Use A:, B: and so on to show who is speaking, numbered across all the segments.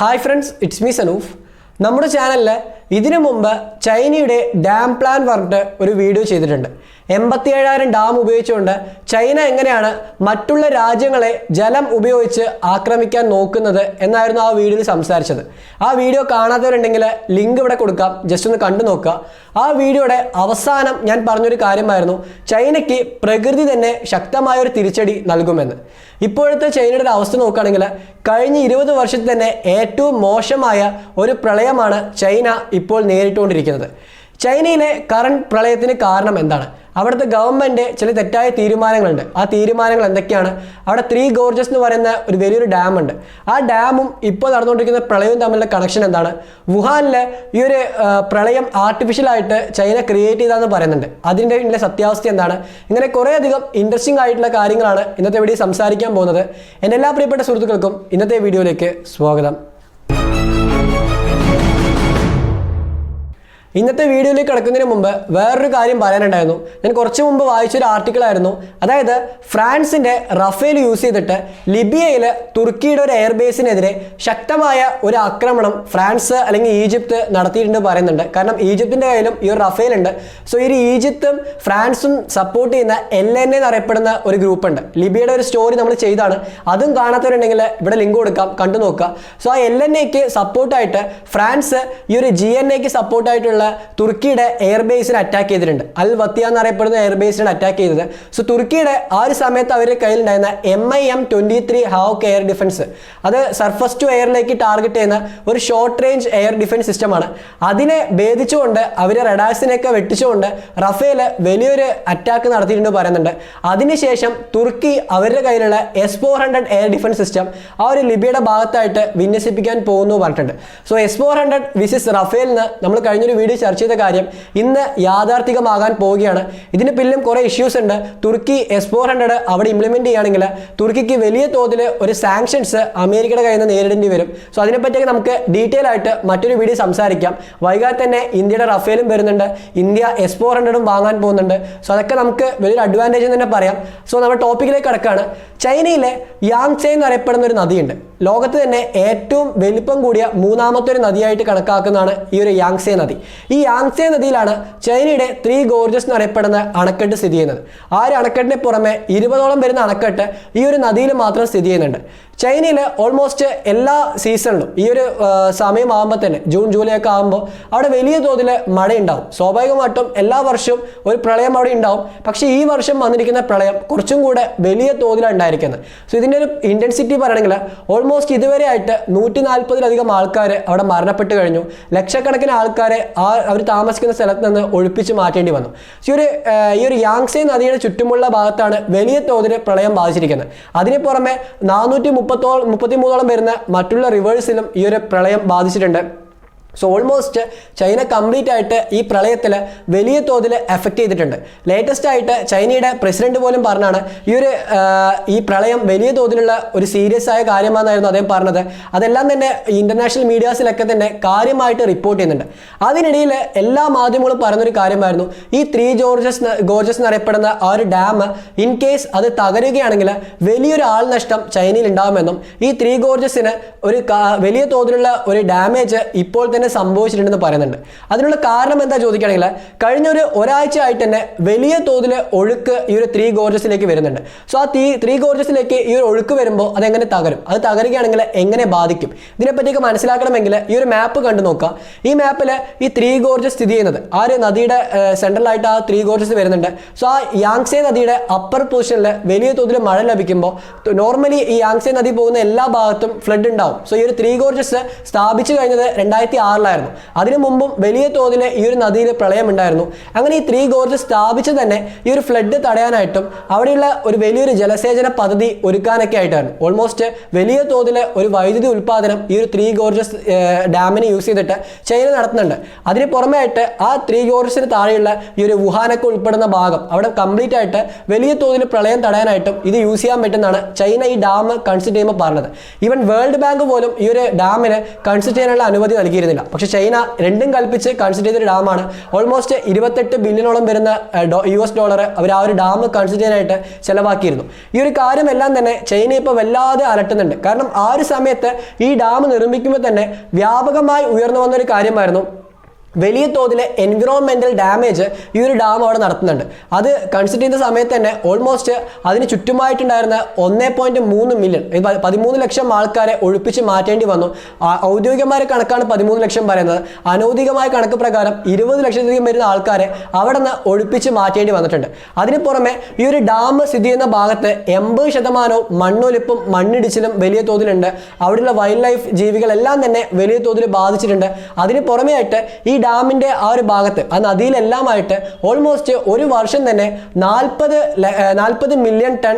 A: Hi friends, it's me Sanuf. നമ്മുടെ ചാനലിൽ ഇതിനു മുമ്പ് ചൈനയുടെ ഡാം പ്ലാൻ പറഞ്ഞിട്ട് ഒരു വീഡിയോ ചെയ്തിട്ടുണ്ട്. 87,000 ഡാം ഉപയോഗിച്ചുകൊണ്ട് ചൈന എങ്ങനെയാണ് മറ്റുള്ള രാജ്യങ്ങളെ ജലം ഉപയോഗിച്ച് ആക്രമിക്കാൻ നോക്കുന്നത് എന്നായിരുന്നു ആ വീഡിയോയിൽ സംസാരിച്ചത്. ആ വീഡിയോ കാണാത്തവരുണ്ടെങ്കിൽ ലിങ്ക് ഇവിടെ കൊടുക്കാം, ജസ്റ്റ് ഒന്ന് കണ്ടു നോക്കുക. ആ വീഡിയോയുടെ അവസാനം ഞാൻ പറഞ്ഞൊരു കാര്യമായിരുന്നു ചൈനയ്ക്ക് പ്രകൃതി തന്നെ ശക്തമായ ഒരു തിരിച്ചടി നൽകുമെന്ന്. ഇപ്പോഴത്തെ ചൈനയുടെ അവസ്ഥ നോക്കുകയാണെങ്കിൽ കഴിഞ്ഞ 20 വർഷത്തിൽ തന്നെ ഏറ്റവും മോശമായ ഒരു പ്രളയമാണ് ചൈന ഇപ്പോൾ നേരിട്ടുകൊണ്ടിരിക്കുന്നത്. ചൈനയിലെ കറണ്ട് പ്രളയത്തിന് കാരണം എന്താണ്? അവിടുത്തെ ഗവൺമെൻറ് ചില തെറ്റായ തീരുമാനങ്ങളുണ്ട്. ആ തീരുമാനങ്ങൾ എന്തൊക്കെയാണ്? അവിടെ 3 ഗോർജസ് എന്ന് പറയുന്ന ഒരു വലിയൊരു ഡാം ഉണ്ട്. ആ ഡാമും ഇപ്പോൾ നടന്നുകൊണ്ടിരിക്കുന്ന പ്രളയവും തമ്മിലുള്ള കണക്ഷൻ എന്താണ്? വുഹാനിൽ ഈ ഒരു പ്രളയം ആർട്ടിഫിഷ്യലായിട്ട് ചൈന ക്രിയേറ്റ് ചെയ്താന്ന് പറയുന്നുണ്ട്. അതിൻ്റെ സത്യാവസ്ഥ എന്താണ്? ഇങ്ങനെ കുറേയധികം ഇൻട്രസ്റ്റിംഗ് ആയിട്ടുള്ള കാര്യങ്ങളാണ് ഇന്നത്തെ വീഡിയോ സംസാരിക്കാൻ പോകുന്നത്. എൻ്റെ എല്ലാ പ്രിയപ്പെട്ട സുഹൃത്തുക്കൾക്കും ഇന്നത്തെ വീഡിയോയിലേക്ക് സ്വാഗതം. ഇന്നത്തെ വീഡിയോയിലേക്ക് കിടക്കുന്നതിന് മുമ്പ് വേറൊരു കാര്യം പറയാനുണ്ടായിരുന്നു. ഞാൻ കുറച്ച് മുമ്പ് വായിച്ചൊരു ആർട്ടിക്കിളായിരുന്നു. അതായത് ഫ്രാൻസിൻ്റെ റഫേൽ യൂസ് ചെയ്തിട്ട് ലിബിയയിൽ തുർക്കിയുടെ ഒരു എയർബേസിനെതിരെ ശക്തമായ ഒരു ആക്രമണം ഫ്രാൻസ് അല്ലെങ്കിൽ ഈജിപ്ത് നടത്തിയിട്ടുണ്ട് പറയുന്നുണ്ട്. കാരണം ഈജിപ്തിൻ്റെ കയ്യിലും ഈ ഒരു റഫേൽ ഉണ്ട്. സോ ഈ ഈജിപ്തും ഫ്രാൻസും സപ്പോർട്ട് ചെയ്യുന്ന LNA എന്നറിയപ്പെടുന്ന ഒരു ഗ്രൂപ്പ് ഉണ്ട്. ലിബിയയുടെ ഒരു സ്റ്റോറി നമ്മൾ ചെയ്താണ്. അതും കാണാത്തവരുണ്ടെങ്കിൽ ഇവിടെ ലിങ്ക് കൊടുക്കാം, കണ്ടു നോക്കുക. സോ ആ LNAക്ക് സപ്പോർട്ടായിട്ട് ഫ്രാൻസ് ഈ ഒരു GNAക്ക് സപ്പോർട്ടായിട്ടുള്ള തുർക്കിയുടെ എയർബേസിനെ അറ്റാക്ക് ചെയ്തിട്ടുണ്ട്. അൽ വത്തിയ എന്നറിയപ്പെടുന്ന എയർബേസിനെ അറ്റാക്ക് ചെയ്തത്. സോ തുർക്കിയുടെ ആ ഒരു സമയത്ത് അവരുടെ കയ്യിലുണ്ടായിരുന്ന MIM-23 ഹോക്ക് എയർ ഡിഫൻസ്, അത് സർഫസ് ടു എയറിലേക്ക് ടാർഗറ്റ് ചെയ്യുന്ന ഒരു ഷോർട്ട് റേഞ്ച് എയർ ഡിഫൻസ് സിസ്റ്റമാണ്. അതിനെ ഭേദിച്ചുകൊണ്ട് അവർ റഡാർസിനെയൊക്കെ വെട്ടിച്ചുകൊണ്ട് റഫേൽ വലിയൊരു അറ്റാക്ക് നടത്തിയിട്ടുണ്ട് പറയുന്നുണ്ട്. അതിനുശേഷം തുർക്കി അവരുടെ കയ്യിലുള്ള S-400 എയർ ഡിഫൻസ് സിസ്റ്റം ആ ഒരു ലിബിയയുടെ ഭാഗത്തായിട്ട് വിന്യസിപ്പിക്കാൻ പോകുന്നു പറഞ്ഞിട്ടുണ്ട്. സോ S-400 വിസിസ് റഫേലിന് നമ്മൾ കഴിഞ്ഞൊരു വീഡിയോ ചർച്ച ചെയ്ത കാര്യം ഇന്ന് യാഥാർത്ഥികമാകാൻ പോവുകയാണ്. ഇതിന് പിന്നിലും കുറേ ഇഷ്യൂസ് ഉണ്ട്. തുർക്കി S-400 അവിടെ ഇംപ്ലിമെന്റ് ചെയ്യുകയാണെങ്കിൽ തുർക്കിക്ക് വലിയ തോതിൽ ഒരു സാങ്ഷൻസ് അമേരിക്കയുടെ കയ്യിൽ നിന്ന് നേരിടേണ്ടി വരും. സോ അതിനെപ്പറ്റിയൊക്കെ നമുക്ക് ഡീറ്റെയിൽ ആയിട്ട് മറ്റൊരു വീഡിയോ സംസാരിക്കാം. വൈകാതെ തന്നെ ഇന്ത്യയുടെ റഫേലും വരുന്നുണ്ട്, ഇന്ത്യ S-400 വാങ്ങാൻ പോകുന്നുണ്ട്. സോ അതൊക്കെ നമുക്ക് വലിയൊരു അഡ്വാൻറ്റേജ് എന്ന് തന്നെ പറയാം. സോ നമ്മുടെ ടോപ്പിക്കിലേക്ക് കിടക്കുകയാണ്. ചൈനയിലെ യാങ്സെ എന്നറിയപ്പെടുന്ന ഒരു നദിയുണ്ട്. ലോകത്ത് തന്നെ ഏറ്റവും വലിപ്പം കൂടിയ 3ാമത്തെ ഒരു നദിയായിട്ട് കണക്കാക്കുന്നതാണ് ഈ ഒരു യാങ്സെ നദി. ഈ യാങ്സെ നദിയിലാണ് ചൈനയുടെ 3 ഗോർജസ് എന്നറിയപ്പെടുന്ന അണക്കെട്ട് സ്ഥിതി ചെയ്യുന്നത്. ആ ഒരു അണക്കെട്ടിന് പുറമെ 20ഓളം വരുന്ന അണക്കെട്ട് ഈ ഒരു നദിയിൽ മാത്രം സ്ഥിതി ചെയ്യുന്നുണ്ട്. ചൈനയിൽ ഓൾമോസ്റ്റ് എല്ലാ സീസണിലും ഈ ഒരു സമയമാകുമ്പോൾ തന്നെ ജൂൺ ജൂലൈ ഒക്കെ ആകുമ്പോൾ അവിടെ വലിയ തോതിൽ മഴയുണ്ടാവും. സ്വാഭാവികമായിട്ടും എല്ലാ വർഷവും ഒരു പ്രളയം അവിടെ ഉണ്ടാവും. പക്ഷേ ഈ വർഷം വന്നിരിക്കുന്ന പ്രളയം കുറച്ചും കൂടെ വലിയ തോതിലാണ് ഉണ്ടായിരിക്കുന്നത്. സോ ഇതിൻ്റെ ഒരു ഇൻറ്റൻസിറ്റി പറയുകയാണെങ്കിൽ ഓൾമോസ്റ്റ് ഇതുവരെ ആയിട്ട് 140-ലധികം ആൾക്കാർ അവിടെ മരണപ്പെട്ട് കഴിഞ്ഞു. ലക്ഷക്കണക്കിന് ആൾക്കാരെ അവർ താമസിക്കുന്ന സ്ഥലത്ത് നിന്ന് ഒഴിപ്പിച്ച് മാറ്റേണ്ടി വന്നു. സോ ഈ ഒരു യാങ്സെ നദിയുടെ ചുറ്റുമുള്ള ഭാഗത്താണ് വലിയ തോതിൽ പ്രളയം ബാധിച്ചിരിക്കുന്നത്. അതിന് പുറമെ 433ഓളം വരുന്ന മറ്റുള്ള റിവേഴ്സിലും ഈ ഒരു പ്രളയം ബാധിച്ചിട്ടുണ്ട്. സോ ഓൾമോസ്റ്റ് ചൈന കംപ്ലീറ്റ് ആയിട്ട് ഈ പ്രളയത്തിൽ വലിയ തോതിൽ എഫക്റ്റ് ചെയ്തിട്ടുണ്ട്. ലേറ്റസ്റ്റ് ആയിട്ട് ചൈനയുടെ പ്രസിഡന്റ് പോലും പറഞ്ഞാണ് ഈ പ്രളയം വലിയ തോതിലുള്ള ഒരു സീരിയസ് ആയ കാര്യമാണെന്നായിരുന്നു അദ്ദേഹം പറഞ്ഞത്. അതെല്ലാം തന്നെ ഇന്റർനാഷണൽ മീഡിയാസിലൊക്കെ തന്നെ കാര്യമായിട്ട് റിപ്പോർട്ട് ചെയ്യുന്നുണ്ട്. അതിനിടയിൽ എല്ലാ മാധ്യമങ്ങളും പറഞ്ഞൊരു കാര്യമായിരുന്നു ഈ 3 ഗോർജസ് എന്നറിയപ്പെടുന്ന ആ ഒരു ഡാം ഇൻ കേസ് അത് തകരുകയാണെങ്കിൽ വലിയൊരു ആൾ നഷ്ടം ചൈനയിൽ ഉണ്ടാകുമെന്നും ഈ 3 ഗോർജസിന് ഒരു വലിയ തോതിലുള്ള ഒരു ഡാമേജ് ഇപ്പോൾ തന്നെ സംഭവിച്ചിട്ടുണ്ടെന്ന് പറയുന്നുണ്ട്. അതിനുള്ള കാരണം എന്താ ചോദിക്കുകയാണെങ്കിൽ കഴിഞ്ഞ ഒരാഴ്ച ആയിട്ട് തന്നെ വലിയ തോതിൽ ഒഴുക്ക് ഈ ഒരു 3 ഗോർജസിലേക്ക് വരുന്നുണ്ട്. സോ ആ 3 ഗോർജസിലേക്ക് ഈ ഒരു ഒഴുക്ക് വരുമ്പോൾ അതെങ്ങനെ തകരും, അത് തകരുകയാണെങ്കിൽ എങ്ങനെ ബാധിക്കും, ഇതിനെപ്പറ്റിയൊക്കെ മനസ്സിലാക്കണമെങ്കിൽ ഈ ഒരു മാപ്പ് കണ്ടു നോക്കുക. ഈ മാപ്പിൽ ഈ 3 ഗോർജസ് സ്ഥിതി ചെയ്യുന്നത് ആ ഒരു നദിയുടെ സെൻട്രലായിട്ട് ആ 3 ഗോർജസ് വരുന്നുണ്ട്. സോ ആ യാങ്സെ നദിയുടെ അപ്പർ പൊസിഷനിൽ വലിയ തോതിൽ മഴ ലഭിക്കുമ്പോൾ നോർമലി ഈ യാങ്സെ നദി പോകുന്ന എല്ലാ ഭാഗത്തും ഫ്ലഡ് ഉണ്ടാവും. സോ ഈ ഒരു 3 ഗോർജസ് സ്ഥാപിച്ചു കഴിഞ്ഞത് 2006 അതിനു മുമ്പും വലിയ തോതിൽ ഈ ഒരു നദിയിൽ പ്രളയം ഉണ്ടായിരുന്നു. അങ്ങനെ ഈ 3 ഗോർജസ് സ്ഥാപിച്ച് തന്നെ ഈ ഒരു ഫ്ലഡ് തടയാനായിട്ടും അവിടെയുള്ള ഒരു വലിയൊരു ജലസേചന പദ്ധതി ഒരുക്കാനൊക്കെ ആയിട്ടായിരുന്നു. ഓൾമോസ്റ്റ് വലിയ തോതിൽ ഒരു വൈദ്യുതി ഉൽപ്പാദനം ഈ ഒരു 3 ഗോർജസ് ഡാമിനെ യൂസ് ചെയ്തിട്ട് ചൈന നടത്തുന്നുണ്ട്. അതിന് പുറമെ ആയിട്ട് ആ 3 ഗോർജസിന് താഴെയുള്ള ഈ ഒരു വുഹാനൊക്കെ ഉൾപ്പെടുന്ന ഭാഗം അവിടെ കംപ്ലീറ്റ് ആയിട്ട് വലിയ തോതിൽ പ്രളയം തടയാനായിട്ടും ഇത് യൂസ് ചെയ്യാൻ പറ്റുന്നതാണ് ചൈന ഈ ഡാം കൺസിഡർ ചെയ്യുമ്പോൾ പറഞ്ഞത്. ഈവൻ വേൾഡ് ബാങ്ക് പോലും ഈ ഒരു ഡാമിന് കൺസിഡർ ചെയ്യാനുള്ള അനുമതി നൽകിയിരുന്നില്ല. പക്ഷേ ചൈന രണ്ടും കൽപ്പിച്ച് കൺസിഡർ ചെയ്തൊരു ഡാമാണ്. ഓൾമോസ്റ്റ് 28 ബില്യണോളം വരുന്ന US ഡോളർ അവർ ആ ഒരു ഡാം കൺസിഡർ ചെയ്യാനായിട്ട് ചിലവാക്കിയിരുന്നു. ഈ ഒരു കാര്യമെല്ലാം തന്നെ ചൈന ഇപ്പോൾ വല്ലാതെ അലട്ടുന്നുണ്ട്. കാരണം ആ ഒരു സമയത്ത് ഈ ഡാം നിർമ്മിക്കുമ്പോൾ തന്നെ വ്യാപകമായി ഉയർന്നു വന്നൊരു കാര്യമായിരുന്നു വലിയ തോതിൽ എൻവിറോൺമെന്റൽ ഡാമേജ് ഈ ഒരു ഡാം അവിടെ നടത്തുന്നുണ്ട്. അത് കൺസിഡർ ചെയ്ത സമയത്ത് തന്നെ ഓൾമോസ്റ്റ് അതിന് ചുറ്റുമായിട്ടുണ്ടായിരുന്ന 1.3 മില്യൺ 13 ലക്ഷം ആൾക്കാരെ ഒഴിപ്പിച്ച് മാറ്റേണ്ടി വന്നു. ഔദ്യോഗികമായ കണക്കാണ് 13 ലക്ഷം പറയുന്നത്. അനൗദ്യോഗികമായ കണക്ക് പ്രകാരം 20 ലക്ഷത്തിലധികം വരുന്ന ആൾക്കാരെ അവിടെ നിന്ന് ഒഴിപ്പിച്ച് മാറ്റേണ്ടി വന്നിട്ടുണ്ട്. അതിന് പുറമെ ഈ ഒരു ഡാം സ്ഥിതി ചെയ്യുന്ന ഭാഗത്ത് 80% മണ്ണൊലിപ്പും മണ്ണിടിച്ചിലും വലിയ തോതിലുണ്ട്. അവിടെയുള്ള വൈൽഡ് ലൈഫ് ജീവികളെല്ലാം തന്നെ വലിയ തോതിൽ ബാധിച്ചിട്ടുണ്ട്. അതിന് പുറമെ ആയിട്ട് ഈ ഡാമിന്റെ ആ ഒരു ഭാഗത്ത് ആ നദിയിലെല്ലാമായിട്ട് ഓൾമോസ്റ്റ് ഒരു വർഷം തന്നെ 40 മില്യൺ ടൺ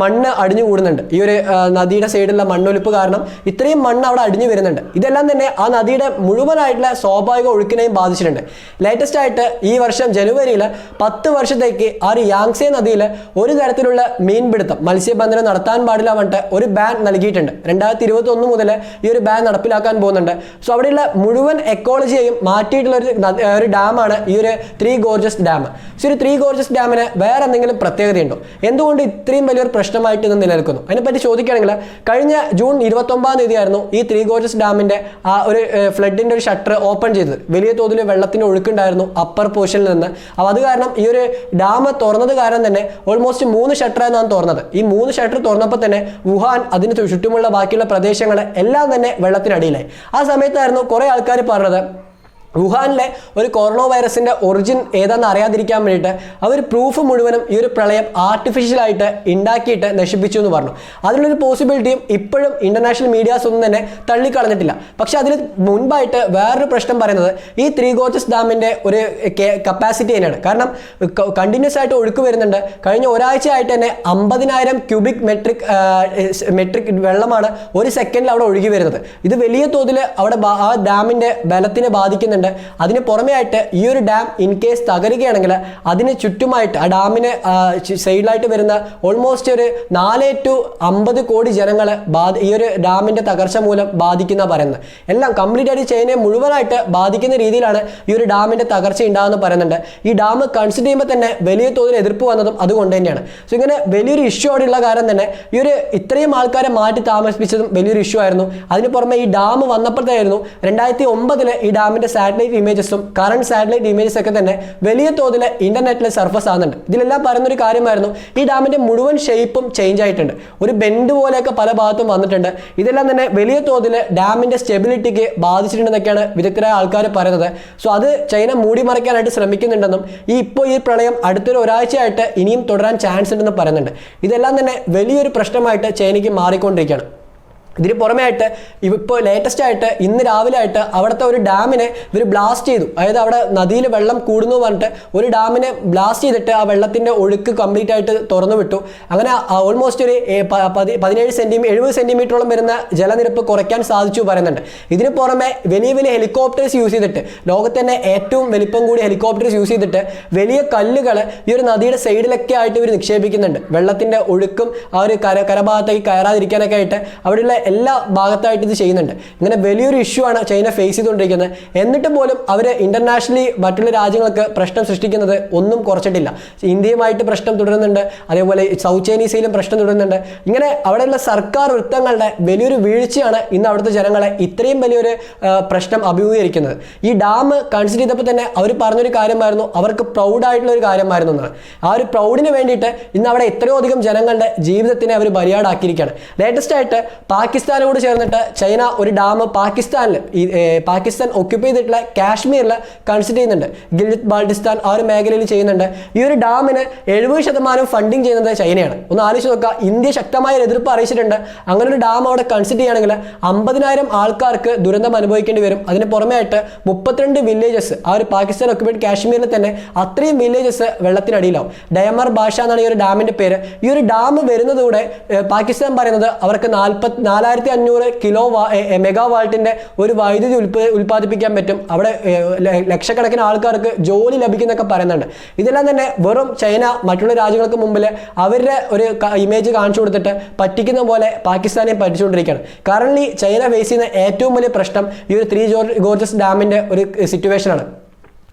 A: മണ്ണ് അടിഞ്ഞു കൂടുന്നുണ്ട്. ഈ ഒരു നദിയുടെ സൈഡിലുള്ള മണ്ണൊലിപ്പ് കാരണം ഇത്രയും മണ്ണ് അവിടെ അടിഞ്ഞു വരുന്നുണ്ട്. ഇതെല്ലാം തന്നെ ആ നദിയുടെ മുഴുവനായിട്ടുള്ള സ്വാഭാവിക ഒഴുക്കിനെയും ബാധിച്ചിട്ടുണ്ട്. ലേറ്റസ്റ്റ് ആയിട്ട് ഈ വർഷം ജനുവരിയിൽ 10 വർഷത്തേക്ക് ആ ഒരു യാങ്സേ നദിയിൽ ഒരു തരത്തിലുള്ള മീൻപിടുത്തം മത്സ്യബന്ധനം നടത്താൻ പാടില്ല പറഞ്ഞിട്ട് ഒരു ബാൻ നൽകിയിട്ടുണ്ട്. 2021 മുതൽ ഈ ഒരു ബാൻ നടപ്പിലാക്കാൻ പോകുന്നുണ്ട്. സോ അവിടെയുള്ള മുഴുവൻ എക്കോളജിയെയും മാറ്റിയിട്ടുള്ള ഒരു ഡാമാണ് ഈ ഒരു ത്രീ ഗോർജസ് ഡാം. സോ ഒരു ത്രീ ഗോർജസ് ഡാമിന് വേറെ എന്തെങ്കിലും പ്രത്യേകതയുണ്ടോ? എന്തുകൊണ്ട് ഇത്രയും വലിയൊരു പ്രശ്നമായിട്ട് ഇത് നിലനിൽക്കുന്നു? അതിനെപ്പറ്റി ചോദിക്കുകയാണെങ്കിൽ കഴിഞ്ഞ ജൂൺ 29 തീയതിയായിരുന്നു ഈ ത്രീ ഗോർജസ് ഡാമിന്റെ ആ ഒരു ഫ്ലഡിന്റെ ഒരു ഷട്ടർ ഓപ്പൺ ചെയ്തത്. വലിയ തോതിൽ വെള്ളത്തിന്റെ ഒഴുക്കുണ്ടായിരുന്നു അപ്പർ പോർഷനിൽ നിന്ന്. അപ്പോൾ അത് കാരണം ഈ ഒരു ഡാം തുറന്നത് കാരണം തന്നെ ഓൾമോസ്റ്റ് 3 ഷട്ടറാണ് തുറന്നത്. ഈ 3 ഷട്ടർ തുറന്നപ്പോൾ തന്നെ വുഹാൻ അതിന് ചുറ്റുമുള്ള ബാക്കിയുള്ള പ്രദേശങ്ങൾ എല്ലാം തന്നെ വെള്ളത്തിനടിയിലായി. ആ സമയത്തായിരുന്നു കുറേ ആൾക്കാർ പറഞ്ഞത് വുഹാനിലെ ഒരു കൊറോണ വൈറസിന്റെ ഒറിജിൻ ഏതാണെന്ന് അറിയാതിരിക്കാൻ വേണ്ടിയിട്ട് അവർ പ്രൂഫ് മുഴുവനും ഈ ഒരു പ്രളയം ആർട്ടിഫിഷ്യലായിട്ട് ഉണ്ടാക്കിയിട്ട് നശിപ്പിച്ചു എന്ന് പറഞ്ഞു. അതിനുള്ളൊരു പോസിബിലിറ്റിയും ഇപ്പോഴും ഇന്റർനാഷണൽ മീഡിയാസ് ഒന്നും തന്നെ തള്ളിക്കളഞ്ഞിട്ടില്ല. പക്ഷെ അതിന് മുൻപായിട്ട് വേറൊരു പ്രശ്നം പറയുന്നത് ഈ ത്രീ ഗോർജസ് ഡാമിന്റെ ഒരു കപ്പാസിറ്റി തന്നെയാണ്. കാരണം കണ്ടിന്യൂസ് ആയിട്ട് ഒഴുക്ക് വരുന്നുണ്ട്. കഴിഞ്ഞ ഒരാഴ്ചയായിട്ട് തന്നെ 50,000 ക്യൂബിക് മെട്രിക് വെള്ളമാണ് ഒരു സെക്കൻഡിൽ അവിടെ ഒഴുകി വരുന്നത്. ഇത് വലിയ തോതിൽ അവിടെ ആ ഡാമിന്റെ ബലത്തിനെ ബാധിക്കുന്നുണ്ട്. അതിന് പുറമെ ആയിട്ട് ഈ ഒരു ഡാം ഇൻ കേസ് തകരുകയാണെങ്കിൽ അതിന് ചുറ്റുമായിട്ട് ആ ഡാമിന് സൈഡിലായിട്ട് വരുന്ന ഓൾമോസ്റ്റ് ഒരു 4 to 50 കോടി ജനങ്ങളെ ഈ ഒരു ഡാമിന്റെ തകർച്ച മൂലം ബാധിക്കുന്ന പറയുന്നത്. എല്ലാം കംപ്ലീറ്റ് ആയിട്ട് ചൈനയെ മുഴുവനായിട്ട് ബാധിക്കുന്ന രീതിയിലാണ് ഈ ഒരു ഡാമിന്റെ തകർച്ച ഉണ്ടാകുന്ന പറയുന്നുണ്ട്. ഈ ഡാം കൺസിഡർ ചെയ്യുമ്പോൾ തന്നെ വലിയ തോതിൽ എതിർപ്പ് വന്നതും അതുകൊണ്ട് തന്നെയാണ്. സോ ഇങ്ങനെ വലിയൊരു ഇഷ്യൂ അവിടെയുള്ള കാരണം തന്നെ ഈ ഒരു ഇത്രയും ആൾക്കാരെ മാറ്റി താമസിപ്പിച്ചതും വലിയൊരു ഇഷ്യൂ ആയിരുന്നു. അതിന് പുറമെ ഈ ഡാം വന്നപ്പോഴത്തായിരുന്നു 2009 ഈ ഡാമിന്റെ സാറ്റലൈറ്റ് ഇമേജസും കറണ്ട് സാറ്റലൈറ്റ് ഇമേജസ് ഒക്കെ തന്നെ വലിയ തോതിൽ ഇന്റർനെറ്റിൽ സർഫസ് ആകുന്നുണ്ട്. ഇതിലെല്ലാം പറയുന്നൊരു കാര്യമായിരുന്നു ഈ ഡാമിന്റെ മുഴുവൻ ഷേപ്പും ചേഞ്ച് ആയിട്ടുണ്ട്. ഒരു ബെൻഡ് പോലെയൊക്കെ പല ഭാഗത്തും വന്നിട്ടുണ്ട്. ഇതെല്ലാം തന്നെ വലിയ തോതിൽ ഡാമിന്റെ സ്റ്റെബിലിറ്റിക്ക് ബാധിച്ചിട്ടുണ്ടെന്നൊക്കെയാണ് വിദഗ്ധരായ ആൾക്കാർ പറയുന്നത്. സോ അത് ചൈന മൂടിമറയ്ക്കാനായിട്ട് ശ്രമിക്കുന്നുണ്ടെന്നും ഇപ്പോൾ ഈ പ്രളയം അടുത്തൊരു ഒരാഴ്ചയായിട്ട് ഇനിയും തുടരാൻ ചാൻസ് ഉണ്ടെന്ന് പറയുന്നുണ്ട്. ഇതെല്ലാം തന്നെ വലിയൊരു പ്രശ്നമായിട്ട് ചൈനയ്ക്ക് മാറിക്കൊണ്ടിരിക്കുകയാണ്. ഇതിന് പുറമെ ആയിട്ട് ഇപ്പോൾ ലേറ്റസ്റ്റ് ആയിട്ട് ഇന്ന് രാവിലെ ആയിട്ട് അവിടുത്തെ ഒരു ഡാമിനെ ഇവർ ബ്ലാസ്റ്റ് ചെയ്തു. അതായത് അവിടെ നദിയിൽ വെള്ളം കൂടുന്നു പറഞ്ഞിട്ട് ഒരു ഡാമിനെ ബ്ലാസ്റ്റ് ചെയ്തിട്ട് ആ വെള്ളത്തിൻ്റെ ഒഴുക്ക് കംപ്ലീറ്റ് ആയിട്ട് തുറന്നു വിട്ടു. അങ്ങനെ ഓൾമോസ്റ്റ് ഒരു 70 സെൻറ്റിമീറ്ററോളം വരുന്ന ജലനിരപ്പ് കുറയ്ക്കാൻ സാധിച്ചു പറയുന്നുണ്ട്. ഇതിന് പുറമെ വലിയ വലിയ ഹെലികോപ്റ്റേഴ്സ് യൂസ് ചെയ്തിട്ട് ലോകത്ത് തന്നെ ഏറ്റവും വലിപ്പം കൂടിയ ഹെലികോപ്റ്റേഴ്സ് യൂസ് ചെയ്തിട്ട് വലിയ കല്ലുകൾ ഈ ഒരു നദിയുടെ സൈഡിലൊക്കെ ആയിട്ട് ഇവർ നിക്ഷേപിക്കുന്നുണ്ട്. വെള്ളത്തിൻ്റെ ഒഴുക്കും ആ ഒരു കരഭാഗത്തേക്ക് കയറാതിരിക്കാനൊക്കെ ആയിട്ട് അവിടെയുള്ള എല്ലാ ഭാഗത്തായിട്ട് ഇത് ചെയ്യുന്നുണ്ട്. ഇങ്ങനെ വലിയൊരു ഇഷ്യൂ ആണ് ചൈന ഫേസ് ചെയ്തുകൊണ്ടിരിക്കുന്നത്. എന്നിട്ട് പോലും അവർ ഇന്റർനാഷണലി മറ്റുള്ള രാജ്യങ്ങൾക്ക് പ്രശ്നം സൃഷ്ടിക്കുന്നത് ഒന്നും കുറച്ചിട്ടില്ല. ഇന്ത്യയുമായിട്ട് പ്രശ്നം തുടരുന്നുണ്ട്, അതേപോലെ സൗത്ത് ചൈനീസയിലും പ്രശ്നം തുടരുന്നുണ്ട്. ഇങ്ങനെ അവിടെയുള്ള സർക്കാർ വൃത്തങ്ങളുടെ വലിയൊരു വീഴ്ചയാണ് ഇന്ന് അവിടുത്തെ ജനങ്ങളെ ഇത്രയും വലിയൊരു പ്രശ്നം അഭിമുഖീകരിക്കുന്നത്. ഈ ഡാം കൺസിഡർ ചെയ്തപ്പോൾ തന്നെ അവർ പറഞ്ഞൊരു കാര്യമായിരുന്നു, അവർക്ക് പ്രൗഡായിട്ടുള്ള ഒരു കാര്യമായിരുന്നു എന്നാണ്. ആ ഒരു പ്രൗഡിന് വേണ്ടിയിട്ട് ഇന്ന് അവിടെ എത്രയോ അധികം ജനങ്ങളുടെ ജീവിതത്തിനെ അവർ ബലിയാടാക്കിയിരിക്കുകയാണ്. ലേറ്റസ്റ്റ് ആയിട്ട് പാകിസ്ഥാനോട് ചേർന്നിട്ട് ചൈന ഒരു ഡാം പാകിസ്ഥാൻ ഒക്യുപ്പൈ ചെയ്തിട്ടുള്ള കാശ്മീരിൽ കൺസിഡർ ചെയ്യുന്നുണ്ട്. ഗിൽജിത് ബാൾട്ടിസ്ഥാൻ ആ ഒരു മേഖലയിൽ ചെയ്യുന്നുണ്ട്. ഈ ഒരു ഡാമിന് 70% ഫണ്ടിങ് ചെയ്യുന്നത് ചൈനയാണ്. ഒന്ന് ആലോചിച്ച് നോക്കുക. ഇന്ത്യ ശക്തമായ എതിർപ്പ് അറിയിച്ചിട്ടുണ്ട്. അങ്ങനെ ഒരു ഡാം അവിടെ കൺസിഡർ ചെയ്യുകയാണെങ്കിൽ 50,000 ആൾക്കാർക്ക് ദുരന്തം അനുഭവിക്കേണ്ടി വരും. അതിന് പുറമെ ആയിട്ട് 32 വില്ലേജസ് ആ ഒരു പാകിസ്ഥാൻ ഒക്യുപ്പൈഡ് കാശ്മീരിൽ തന്നെ അത്രയും വില്ലേജസ് വെള്ളത്തിനടിയിലാവും. ഡയമർ ഭാഷ എന്നാണ് ഈ ഒരു ഡാമിന്റെ പേര്. ഈ ഒരു ഡാം വരുന്നതോടെ പാകിസ്ഥാൻ പറയുന്നത് അവർക്ക് 4,000 4500 കിലോ മെഗാവാൾട്ടിൻ്റെ ഒരു വൈദ്യുതി ഉൽപ്പാദിപ്പിക്കാൻ പറ്റും. അവിടെ ലക്ഷക്കണക്കിന് ആൾക്കാർക്ക് ജോലി ലഭിക്കുന്നൊക്കെ പറയുന്നുണ്ട്. ഇതെല്ലാം തന്നെ വെറും ചൈന മറ്റുള്ള രാജ്യങ്ങൾക്ക് മുമ്പിൽ അവരുടെ ഒരു ഇമേജ് കാണിച്ചു കൊടുത്തിട്ട് പറ്റിക്കുന്ന പോലെ പാകിസ്ഥാനെ പറ്റിച്ചുകൊണ്ടിരിക്കുകയാണ്. കറന്റ് ചൈന ഫേസ് ചെയ്യുന്ന ഏറ്റവും വലിയ പ്രശ്നം ഈ ഒരു 3 ഗോർജസ് ഡാമിൻ്റെ ഒരു സിറ്റുവേഷനാണ്.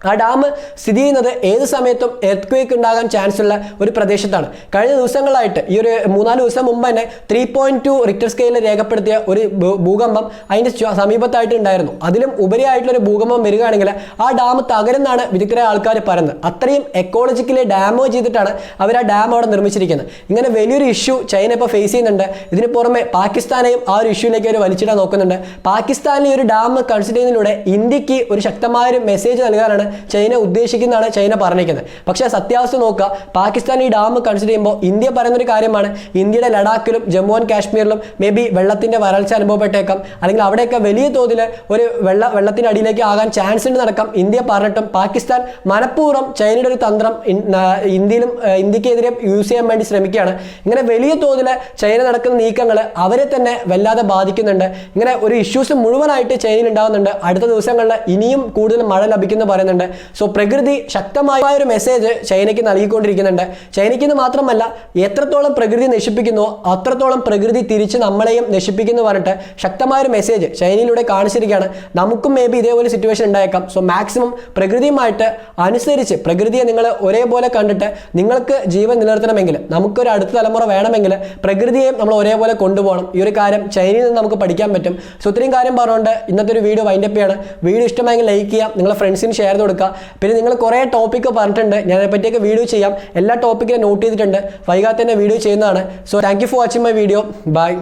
A: ആ ഡാം സ്ഥിതി ചെയ്യുന്നത് ഏത് സമയത്തും എർത്ത് ഉണ്ടാകാൻ ചാൻസ് ഉള്ള ഒരു പ്രദേശത്താണ്. കഴിഞ്ഞ ദിവസങ്ങളായിട്ട് ഈ ഒരു 3-4 ദിവസം മുമ്പ് തന്നെ 3.2 റിക്ടർ സ്കെയിലിൽ രേഖപ്പെടുത്തിയ ഒരു ഭൂകമ്പം അതിൻ്റെ സമീപത്തായിട്ട് ഉണ്ടായിരുന്നു. അതിലും ഉപരിയായിട്ടുള്ളൊരു ഭൂകമ്പം വരികയാണെങ്കിൽ ആ ഡാം തകരുന്നാണ് വിദഗ്ധരായ ആൾക്കാർ പറയുന്നത്. അത്രയും എക്കോളജിക്കലി ഡാമേജ് ചെയ്തിട്ടാണ് അവർ ആ ഡാം അവിടെ നിർമ്മിച്ചിരിക്കുന്നത്. ഇങ്ങനെ വലിയൊരു ഇഷ്യൂ ചൈന ഇപ്പോൾ ഫേസ് ചെയ്യുന്നുണ്ട്. ഇതിന് പുറമെ പാകിസ്ഥാനെയും ആ ഒരു ഇഷ്യൂയിലേക്ക് അവർ വലിച്ചിടാൻ നോക്കുന്നുണ്ട്. പാകിസ്ഥാനിൽ ഈ ഒരു ഡാം കൺസിഡർ ചെയ്യുന്നതിലൂടെ ഇന്ത്യക്ക് ഒരു ശക്തമായൊരു മെസ്സേജ് നൽകാനാണ് ചൈന ഉദ്ദേശിക്കുന്നതാണ് ചൈന പറഞ്ഞിരിക്കുന്നത്. പക്ഷേ സത്യാവസ്ഥ നോക്കുക, പാകിസ്ഥാൻ ഈ ഡാം കൺസിഡർ ചെയ്യുമ്പോൾ ഇന്ത്യ പറയുന്നൊരു കാര്യമാണ് ഇന്ത്യയുടെ ലഡാക്കിലും ജമ്മു ആൻഡ് കാശ്മീരിലും മേ ബി വെള്ളത്തിൻ്റെ വരൾച്ച അനുഭവപ്പെട്ടേക്കാം, അല്ലെങ്കിൽ അവിടെയൊക്കെ വലിയ തോതിൽ ഒരു വെള്ളത്തിൻ്റെ അടിയിലേക്ക് ആകാൻ ചാൻസ് ഉണ്ട് നടക്കാം ഇന്ത്യ പറഞ്ഞിട്ടും പാകിസ്ഥാൻ മനഃപൂർവ്വം ചൈനയുടെ ഒരു തന്ത്രം ഇന്ത്യക്കെതിരെ യൂസ് ചെയ്യാൻ വേണ്ടി ശ്രമിക്കുകയാണ്. ഇങ്ങനെ വലിയ തോതിൽ ചൈന നടക്കുന്ന നീക്കങ്ങൾ അവരെ തന്നെ വല്ലാതെ ബാധിക്കുന്നുണ്ട്. ഇങ്ങനെ ഒരു ഇഷ്യൂസ് മുഴുവനായിട്ട് ചൈനയിൽ ഉണ്ടാകുന്നുണ്ട്. അടുത്ത ദിവസങ്ങളിൽ ഇനിയും കൂടുതൽ മഴ ലഭിക്കുമെന്ന് പറയുന്നുണ്ട്. സോ പ്രകൃതി ശക്തമായ ഒരു മെസ്സേജ് ചൈനയ്ക്ക് നൽകിക്കൊണ്ടിരിക്കുന്നുണ്ട്. ചൈനയ്ക്ക് എന്ന് മാത്രമല്ല, എത്രത്തോളം പ്രകൃതി നശിപ്പിക്കുന്നോ അത്രത്തോളം പ്രകൃതി തിരിച്ച് നമ്മളെയും നശിപ്പിക്കുന്നു പറഞ്ഞിട്ട് ശക്തമായൊരു മെസ്സേജ് ചൈനയിലൂടെ കാണിച്ചിരിക്കുകയാണ്. നമുക്കും മേ ബി ഇതേപോലെ സിറ്റുവേഷൻ ഉണ്ടായേക്കാം. സോ മാക്സിമം പ്രകൃതിയുമായിട്ട് അനുസരിച്ച് പ്രകൃതിയെ നിങ്ങൾ ഒരേപോലെ കണ്ടിട്ട് നിങ്ങൾക്ക് ജീവൻ നിലനിർത്തണമെങ്കിൽ, നമുക്കൊരു അടുത്ത തലമുറ വേണമെങ്കിൽ പ്രകൃതിയെയും നമ്മൾ ഒരേപോലെ കൊണ്ടുപോകണം. ഈ ഒരു കാര്യം ചൈനയിൽ നിന്ന് നമുക്ക് പഠിക്കാൻ പറ്റും. സോ ഇത്രയും കാര്യം പറഞ്ഞുകൊണ്ട് ഇന്നത്തെ ഒരു വീഡിയോ വൈൻഡപ്പ് ചെയ്യാണ്. വീഡിയോ ഇഷ്ടമായെങ്കിൽ ലൈക്ക് ചെയ്യാം, നിങ്ങളുടെ ഫ്രണ്ട്സിന് ഷെയർ ചെയ്ത് കൊടുക്കുക. പിന്നെ നിങ്ങൾ കുറേ ടോപ്പിക്ക് പറഞ്ഞിട്ടുണ്ട്, ഞാൻ അതിനെപ്പറ്റിയൊക്കെ വീഡിയോ ചെയ്യാം. എല്ലാ ടോപ്പിക്കിലും നോട്ട് ചെയ്തിട്ടുണ്ട്, വൈകാതെ തന്നെ വീഡിയോ ചെയ്യുന്നതാണ്. So thank you for watching my video. By.